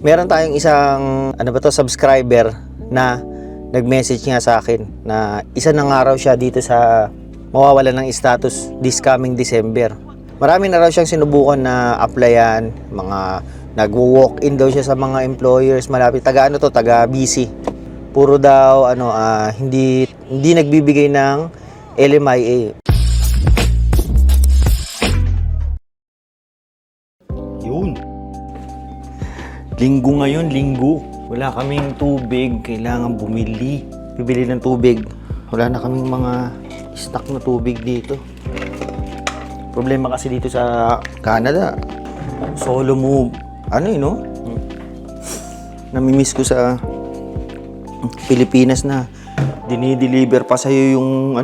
Meron tayong isang subscriber na nag-message nga sa akin na isa na nga raw siya dito sa mawawalan ng status this coming December. Marami na raw siyang sinubukan na applyan, mga nagwo-walk-in daw siya sa mga employers malapit, taga BC. Puro daw hindi nagbibigay ng LMIA. Yun. Linggo ngayon, linggo. Wala kaming tubig, kailangan bumili. Bibili ng tubig. Wala na kaming mga stock na tubig dito. Problema kasi dito sa Canada, solo move. Namimiss ko sa Pilipinas na dinideliver pa sa'yo yung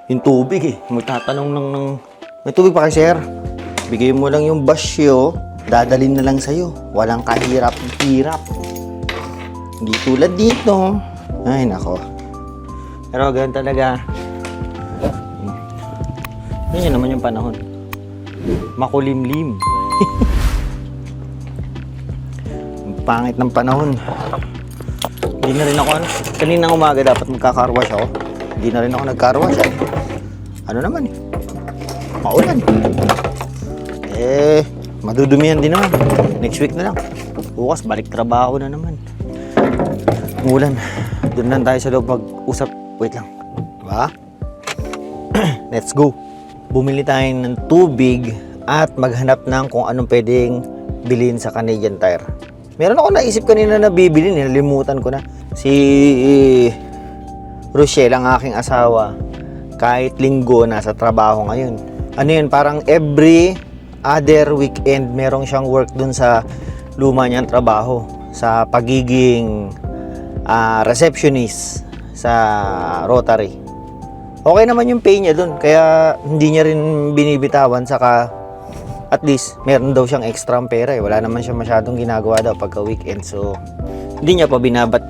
yung tubig eh. Magtatanong ng may tubig pa kay sir? Bigay mo lang yung basyo, dadalhin na lang sa'yo. Walang kahirap-hirap. Hindi tulad dito. Ay, nako. Pero ganun talaga. Ganyan naman yung panahon. Makulimlim. Pangit ng panahon. Hindi na rin ako, kaninang umaga dapat magkakarwash ako. Hindi na rin ako nagkarwash. Naman eh. Maulan. Madudumihan din naman. Next week na lang. Bukas, balik trabaho na naman. Umulan. Doon lang tayo sa loob pag-usap. Wait lang. Diba? Let's go. Bumili tayo ng tubig at maghanap ng kung anong pwedeng bilhin sa Canadian Tire. Meron ako naisip kanina na bibili, nilimutan ko na. Si Rochelle, ang aking asawa, kahit linggo nasa trabaho ngayon. Parang every other weekend merong siyang work dun sa luma niyang trabaho, sa pagiging receptionist sa Rotary. Okay naman yung pay niya dun, kaya hindi niya rin binibitawan, saka at least meron daw siyang extra pera eh. Wala naman siya masyadong ginagawa daw pagka weekend, so hindi niya pa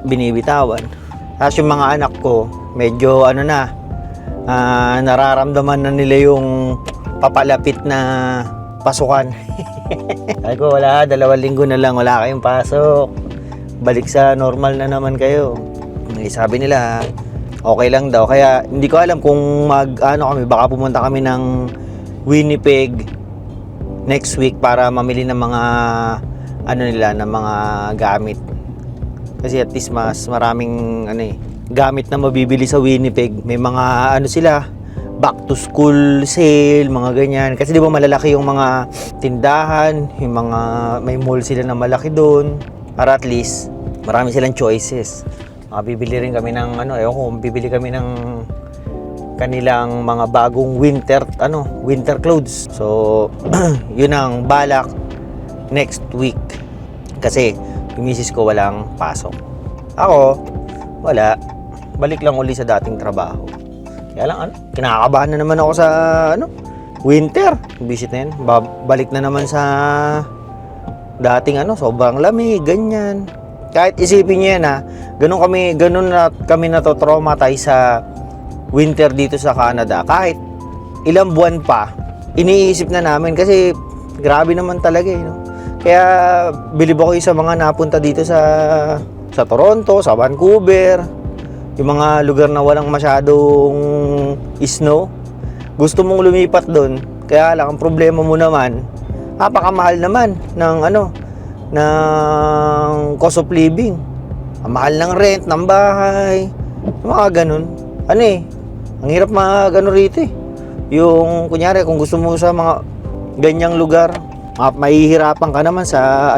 binibitawan. Tapos yung mga anak ko, medyo nararamdaman na nila yung papalapit na pasukan. Sabi ko, wala, 2 linggo na lang, wala kayong pasok. Balik sa normal na naman kayo. Sabi nila, okay lang daw. Kaya hindi ko alam kung kami, baka pumunta kami ng Winnipeg next week para mamili ng mga ng mga gamit. Kasi at least mas maraming gamit na mabibili sa Winnipeg. May mga sila, back to school sale, mga ganyan. Kasi di ba malalaki yung mga tindahan, yung mga may mall sila na malaki doon. Para at least marami silang choices. Bibili rin kami ng bibili kami ng kanilang mga bagong winter clothes. So, yun ang balak next week. Kasi yung misis ko walang pasok. Ako, wala. Balik lang uli sa dating trabaho. Kaya lang, kinakabahan na naman ako sa, winter. Visit na yan. Balik na naman sa dating, sobrang lamig, ganyan. Kahit isipin niyo yan, ganun na kami natotraumatize sa winter dito sa Canada. Kahit ilang buwan pa, iniisip na namin kasi grabe naman talaga eh. Kaya bilib ako sa mga napunta dito sa Toronto, sa Vancouver, yung mga lugar na walang masyadong snow. Gusto mong lumipat doon, kaya lang ang problema mo naman, napakamahal naman ng ng cost of living. Ang mahal ng rent ng bahay, mga ganun. Ang hirap rito eh. Yung kunyari kung gusto mo sa mga ganyang lugar, mahihirapan ka naman sa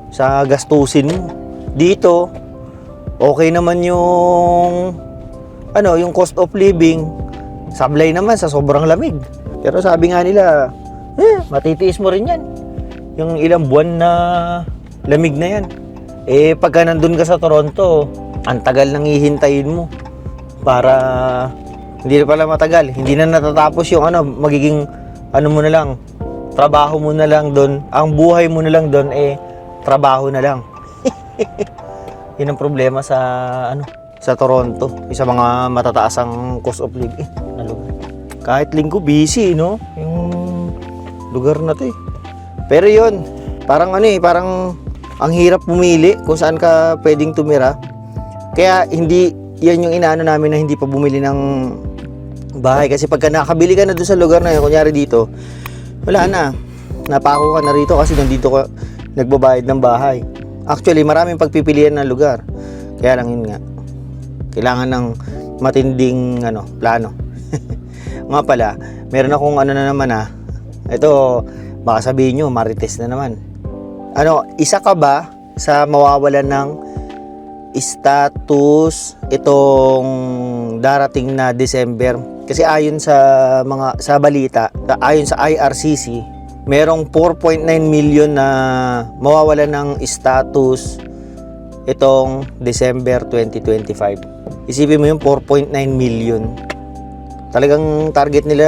sa gastusin mo. Dito okay naman yung yung cost of living, sablay naman sa sobrang lamig. Pero sabi nga nila, matitiis mo rin yan yung ilang buwan na lamig na yan. Pagka nandun ka sa Toronto, ang tagal nang hihintayin mo para hindi na pala matagal, hindi na natatapos yung magiging mo na lang, trabaho mo na lang doon, ang buhay mo na lang doon trabaho na lang. Yun ang problema sa Toronto, isa mga matataas ang cost of living na lugar. Kahit linggo busy yung lugar na to eh. Pero yun, parang ang hirap pumili kung saan ka pwedeng tumira. Kaya hindi, yan yung inaano namin na hindi pa bumili ng bahay. Kasi pagka nakabili ka na doon sa lugar na yun, kunyari dito, wala na. Napako ka na rito kasi nandito ka nagbabayad ng bahay. Actually, maraming pagpipilian ng lugar. Kaya lang yun nga. Kailangan ng matinding plano. Nga pala, meron akong na naman ito, baka sabihin nyo, marites na naman. Isa ka ba sa mawawalan ng status itong darating na December? Kasi ayon sa balita, ayon sa IRCC, merong 4.9 million na mawawalan ng status itong December 2025. Isipin mo yung 4.9 million. Talagang target nila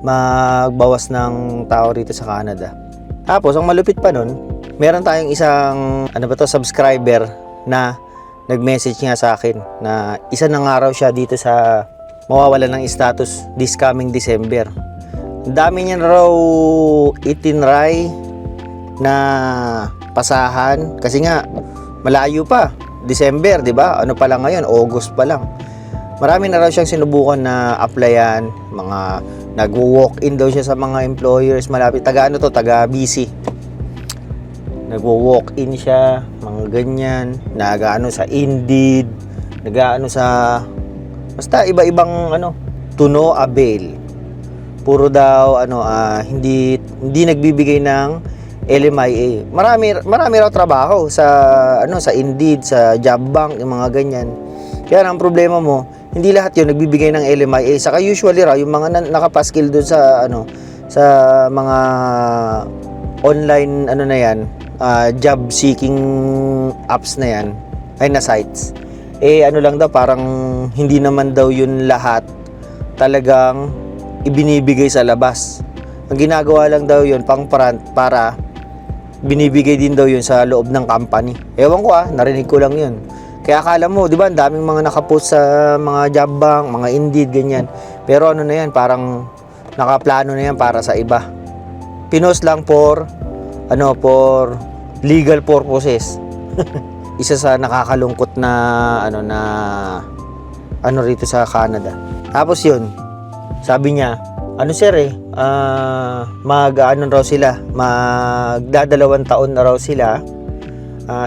magbawas ng tao rito sa Canada. Tapos ang malupit pa nun, meron tayong isang subscriber na nag-message nga sa akin na isa na nga raw siya dito sa mawawalan ng status this coming December. Ang dami niya raw itinry na pasahan kasi nga malayo pa, December, 'di ba? Ano pa lang ngayon, August pa lang. Marami na raw siyang sinubukan na applyan, mga nagwo-walk-in daw siya sa mga employers malapit, taga BC. Nagwo-walk-in siya, mga ganyan, sa Indeed, sa basta iba-ibang to no avail. Puro daw hindi nagbibigay ng LMIA. Marami raw trabaho sa Indeed, sa Job Bank, yung mga ganyan. Kaya ang problema mo, hindi lahat 'yon nagbibigay ng LMIA. Saka usually raw yung mga nakapaskil doon sa sa mga online job seeking apps na yan, ay na sites. Lang daw, parang hindi naman daw yun lahat talagang ibinibigay sa labas. Ang ginagawa lang daw yun pang front para binibigay din daw yun sa loob ng company. Ewan ko narinig ko lang yun. Kaya akala mo, di ba, ang daming mga nakapost sa mga job bank, mga Indeed, ganyan. Pero na yan, parang nakaplano na yan para sa iba. Pinost lang for legal purposes. Isa sa nakakalungkot na rito sa Canada. Tapos yun, sabi niya, sir magdadalawang taon na raw sila.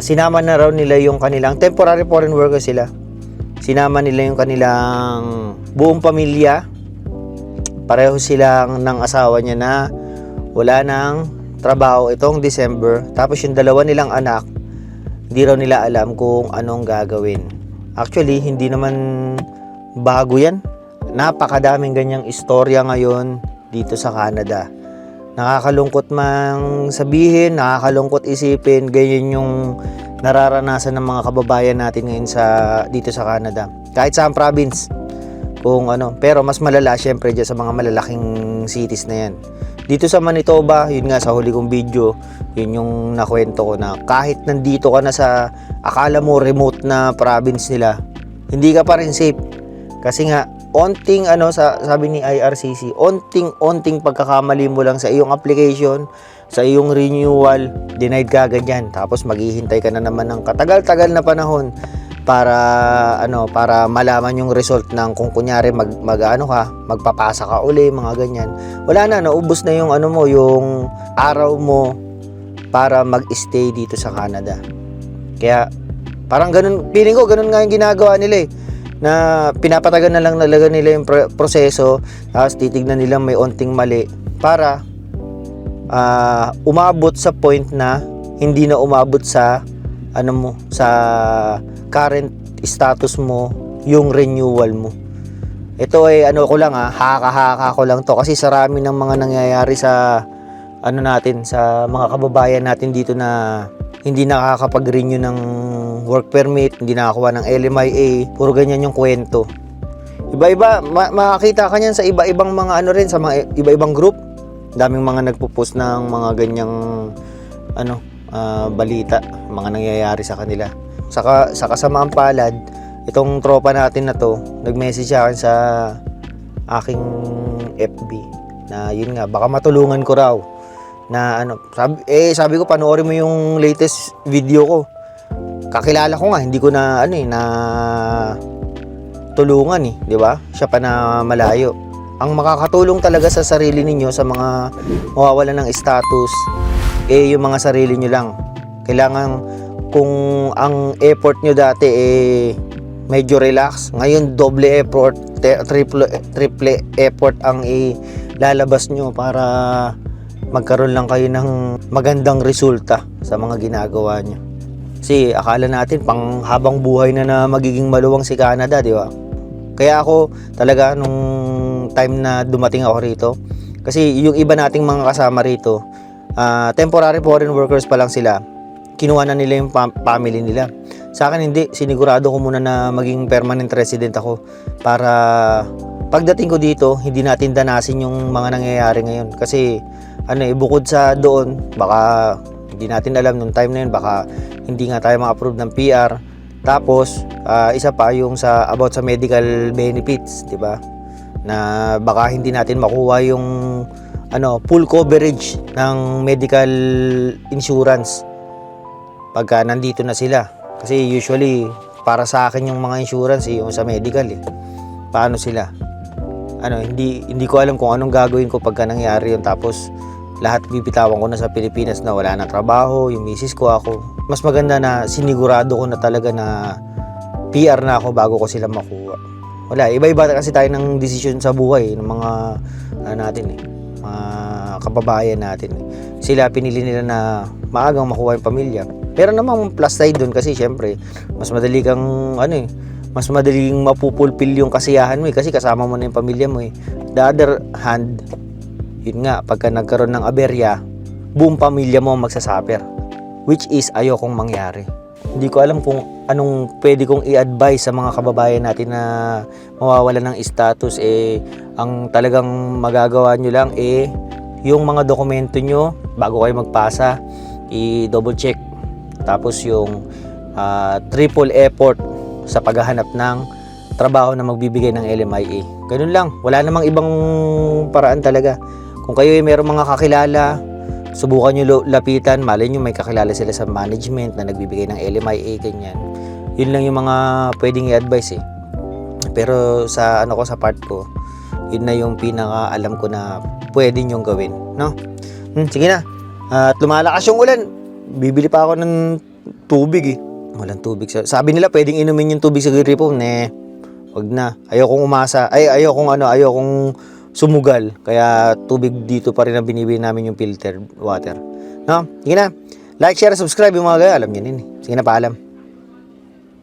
Sinama na raw nila yung kanilang temporary foreign worker sila. Sinama nila yung kanilang buong pamilya. Pareho silang ng asawa niya na wala nang trabaho itong December. Tapos yung dalawa nilang anak, hindi raw nila alam kung anong gagawin. Actually, hindi naman bago yan. Napakadaming ganyang istorya ngayon dito sa Canada. Nakakalungkot mang sabihin, nakakalungkot isipin, ganyan yung nararanasan ng mga kababayan natin ngayon dito sa Canada. Kahit sa province, pero mas malala syempre dyan sa mga malalaking cities na yan. Dito sa Manitoba, yun nga sa huli kong video, yun yung nakwento ko na kahit nandito ka na sa akala mo remote na province nila, hindi ka pa rin safe. Kasi nga, sabi ni IRCC, onting pagkakamali mo lang sa iyong application, sa iyong renewal, denied ka agad yan. Tapos maghihintay ka na naman ng katagal-tagal na panahon para malaman yung result ng kung kunyari magpapasa ka uli, mga ganyan. Wala na, naubos na yung yung araw mo para mag-stay dito sa Canada. Kaya parang ganun, feeling ko ganun nga yung ginagawa nila na pinapatagan na lang talaga nila yung proseso, tapos titignan nila may onting mali para umabot sa point na hindi na umabot sa sa current status mo yung renewal mo. Ito ay haka-haka ko lang to kasi sarami ng mga nangyayari sa sa mga kababayan natin dito na hindi nakakapag-renew ng work permit, hindi nakakuha ng LMIA, puro ganyan yung kwento. Iba-iba, makakita ka niyan sa iba-ibang mga sa mga iba-ibang group. Daming mga nagpo-post ng mga ganyang balita, mga nangyayari sa kanila. Sa kasamaang palad, itong tropa natin na to, nag-message sa akin sa aking FB na yun nga, baka matulungan ko raw na ano, sabi ko panoorin mo yung latest video ko. Kakilala ko nga, hindi ko na ano na tulungan di ba? Siya pa na malayo. Ang makakatulong talaga sa sarili ninyo sa mga mawawalan ng status yung mga sarili nyo lang. Kailangan kung ang effort nyo dati medyo relax, ngayon doble effort, triple effort ang ilalabas nyo para magkaroon lang kayo ng magandang resulta sa mga ginagawa nyo. Kasi akala natin pang habang buhay na magiging maluwang si Canada, di ba? Kaya ako talaga nung time na dumating ako rito, kasi yung iba nating mga kasama rito, temporary foreign workers pa lang sila, kinuha na nila yung family nila. Sa akin hindi, sinigurado ko muna na maging permanent resident ako para pagdating ko dito, hindi natin danasin yung mga nangyayari ngayon. Kasi bukod sa doon, baka hindi natin alam nung time na yun, baka hindi nga tayo ma-approve ng PR. Tapos isa pa yung about sa medical benefits, 'di ba? Na baka hindi natin makuha yung full coverage ng medical insurance pagka nandito na sila. Kasi usually para sa akin yung mga insurance yung sa medical Paano sila? Hindi ko alam kung anong gagawin ko pagka nangyari yun, tapos lahat bibitawan ko na sa Pilipinas na wala nang trabaho, yung misis ko, ako. Mas maganda na sinigurado ko na talaga na PR na ako bago ko sila makuha. Wala, iba-iba kasi tayo ng desisyon sa buhay ng mga mga kababayan natin. Sila pinili nila na maagang makuha yung pamilya. Pero namang plus side doon kasi syempre mas madali kang mas madaling mapupulpil yung kasiyahan mo kasi kasama mo na yung pamilya mo The other hand, yun nga, pagka nagkaroon ng aberya, buong pamilya mo magsasuffer, which is ayokong mangyari. Hindi ko alam kung anong pwede kong i-advise sa mga kababayan natin na mawawalan ng status. Ang talagang magagawa nyo lang yung mga dokumento nyo bago kayo magpasa, i-double check. Tapos yung triple effort sa paghahanap ng trabaho na magbibigay ng LMIA. Ganun lang, wala namang ibang paraan talaga. Kung kayo mayroong mga kakilala, subukan nyo lapitan, malay nyo may kakilala sila sa management na nagbibigay ng LMIA, ganyan. Yun lang yung mga pwedeng i-advise Pero sa sa part ko, yun na yung pinaka alam ko na pwede nyong gawin, no? Sige na. At lumalakas yung ulan. Bibili pa ako ng tubig Walang tubig. Sabi nila pwedeng inumin yung tubig sa gripon. Wag na. Ayokong umasa. Ayokong sumugal. Kaya tubig dito pa rin ang binibili namin yung filtered water. No? Sige na. Like, share, subscribe yung mga gaya. Alam nyo Sige na, paalam.